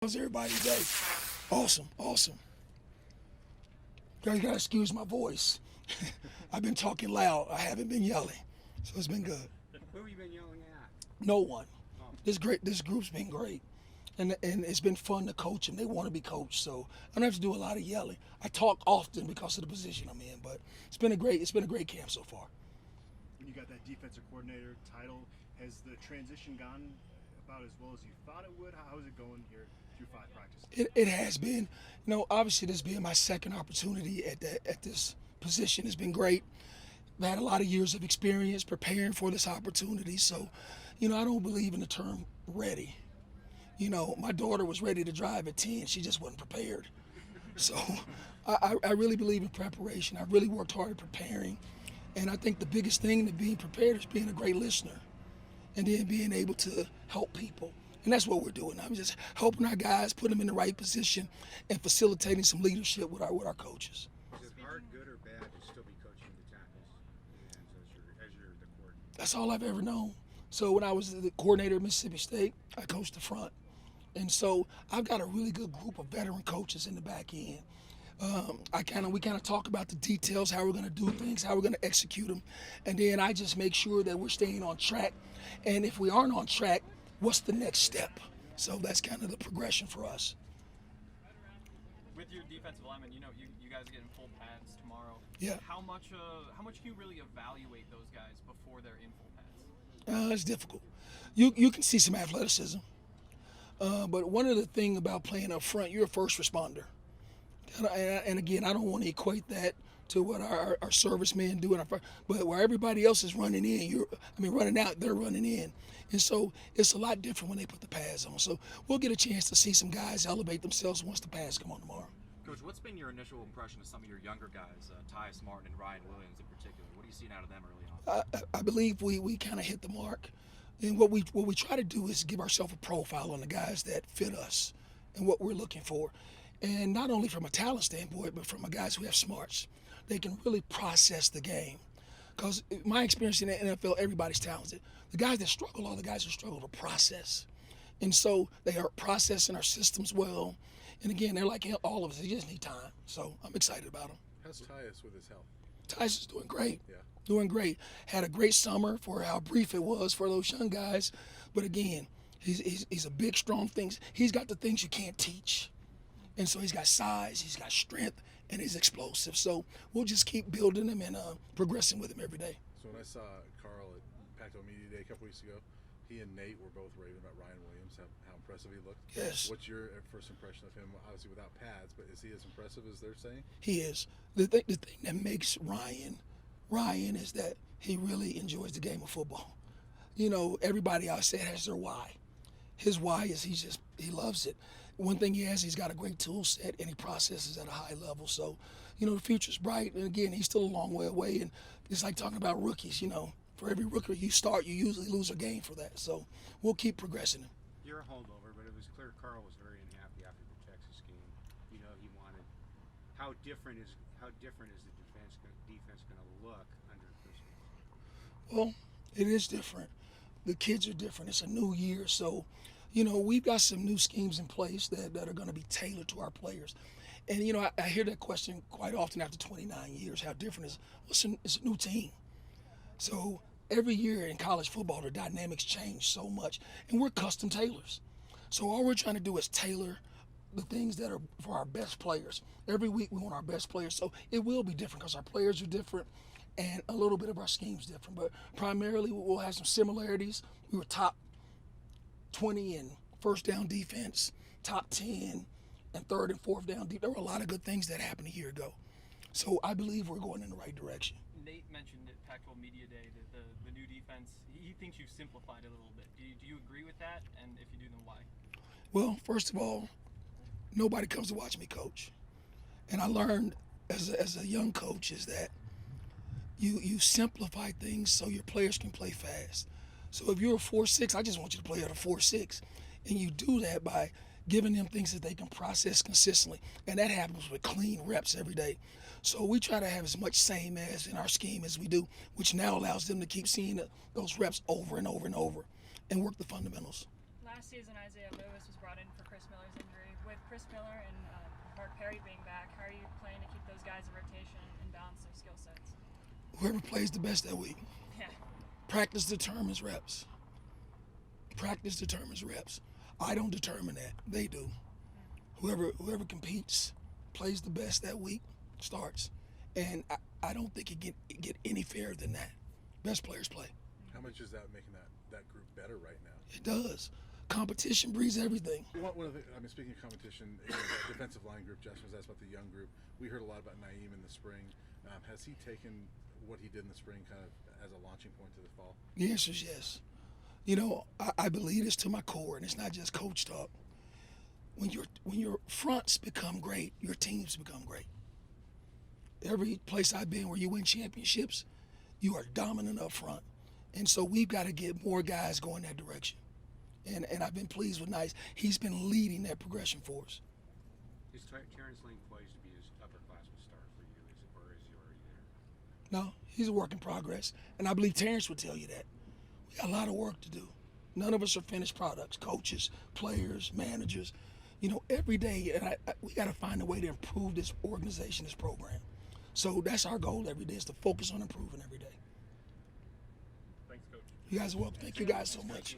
How's everybody today? Awesome, awesome. You gotta excuse my voice. I've been talking loud. I haven't been yelling, so it's been good. Who have you been yelling at? No one. Oh. This group's been great, and it's been fun to coach them. They want to be coached, so I don't have to do a lot of yelling. I talk often because of the position I'm in, but it's been a great camp so far. When you got that defensive coordinator title, has the transition gone about as well as you thought it would? How is it going here through 5 practices? It has been, obviously this being my second opportunity at this position has been great. I've had a lot of years of experience preparing for this opportunity, so, I don't believe in the term ready. My daughter was ready to drive at 10, she just wasn't prepared. So I really believe in preparation. I really worked hard at preparing, and I think the biggest thing to being prepared is being a great listener and then being able to help people. And that's what we're doing. I'm just helping our guys, putting them in the right position, and facilitating some leadership with our coaches. Is it hard, good, or bad to still be coaching the tackles as you're the coordinator? That's all I've ever known. So when I was the coordinator at Mississippi State, I coached the front. And so I've got a really good group of veteran coaches in the back end. We kind of talk about the details, how we're going to do things, how we're going to execute them, and then I just make sure that we're staying on track. And if we aren't on track, what's the next step? So that's kind of the progression for us. With your defensive linemen, you guys are getting full pads tomorrow. Yeah. How much can you really evaluate those guys before they're in full pads? It's difficult. You can see some athleticism, but one of the things about playing up front, you're a first responder. And again, I don't want to equate that to what our servicemen do in our front, but where everybody else is running in, running out, they're running in. And so it's a lot different when they put the pads on. So we'll get a chance to see some guys elevate themselves once the pads come on tomorrow. Coach, what's been your initial impression of some of your younger guys, Tyus Martin and Ryan Williams in particular? What are you seeing out of them early on? I believe we kind of hit the mark. And what we try to do is give ourselves a profile on the guys that fit us and what we're looking for. And not only from a talent standpoint, but from a guys who have smarts. They can really process the game. Because my experience in the NFL, everybody's talented. The guys that struggle are the guys who struggle to process. And so they are processing our systems well. And again, they're like all of us. They just need time. So I'm excited about them. How's Tyus with his health? Tyus is doing great. Yeah. Doing great. Had a great summer for how brief it was for those young guys. But again, he's a big, strong thing. He's got the things you can't teach. And so he's got size, he's got strength, and he's explosive. So we'll just keep building him and progressing with him every day. So when I saw Carl at Pac-12 Media Day a couple weeks ago, he and Nate were both raving about Ryan Williams, how impressive he looked. Yes. What's your first impression of him, obviously without pads, but is he as impressive as they're saying? He is. The thing that makes Ryan is that he really enjoys the game of football. Everybody I said has their why. His why is he loves it. One thing he's got a great tool set, and he processes at a high level. So, the future's bright. And again, he's still a long way away. And it's like talking about rookies. For every rookie you start, you usually lose a game for that. So we'll keep progressing him. You're a holdover, but it was clear Carl was very unhappy after the Texas game. He wanted. How different is the defense going to look under Christmas? Well, it is different. The kids are different. It's a new year, so we've got some new schemes in place that are going to be tailored to our players. And I hear that question quite often after 29 years. How different is? Well, it's a new team. So every year in college football, the dynamics change so much, and we're custom tailors. So all we're trying to do is tailor the things that are for our best players. Every week we want our best players, so it will be different because our players are different. And a little bit of our scheme's different, but primarily we'll have some similarities. We were top 20 in first down defense, top 10 and third and fourth down defense. There were a lot of good things that happened a year ago. So I believe we're going in the right direction. Nate mentioned at Pac-12 Media Day that the new defense, he thinks you've simplified it a little bit. Do you agree with that? And if you do, then why? Well, first of all, nobody comes to watch me coach. And I learned as a young coach is that you simplify things so your players can play fast. So if you're a 4-6, I just want you to play at a 4-6. And you do that by giving them things that they can process consistently. And that happens with clean reps every day. So we try to have as much same as in our scheme as we do, which now allows them to keep seeing those reps over and over and over and work the fundamentals. Last season, Isaiah Lewis was brought in for Chris Miller's injury. with Chris Miller and Mark Perry being back, how are you planning to keep those guys in rotation and balance their skill sets? Whoever plays the best that week. Yeah. Practice determines reps. Practice determines reps. I don't determine that. They do. Whoever competes, plays the best that week, starts. And I don't think it get any fairer than that. Best players play. How much is that making that group better right now? It does. Competition breeds everything. One of the, I mean, speaking of competition, you know, the defensive line group, Justin was asked about the young group. We heard a lot about Naeem in the spring. Has he taken what he did in the spring kind of as a launching point to the fall? The answer is yes. You know, I believe this to my core, and it's not just coach talk. When your fronts become great, your teams become great. Every place I've been where you win championships, you are dominant up front. And so we've got to get more guys going that direction. And I've been pleased with Nice. He's been leading that progression for us. Is Terrence Lane poised to be his upperclassman star for you, or is he already there? No, he's a work in progress. And I believe Terrence would tell you that. We got a lot of work to do. None of us are finished products, coaches, players, managers. You know, every day, and we got to find a way to improve this organization, this program. So that's our goal every day, is to focus on improving every day. Thanks, Coach. You guys are welcome. Thank you guys so much.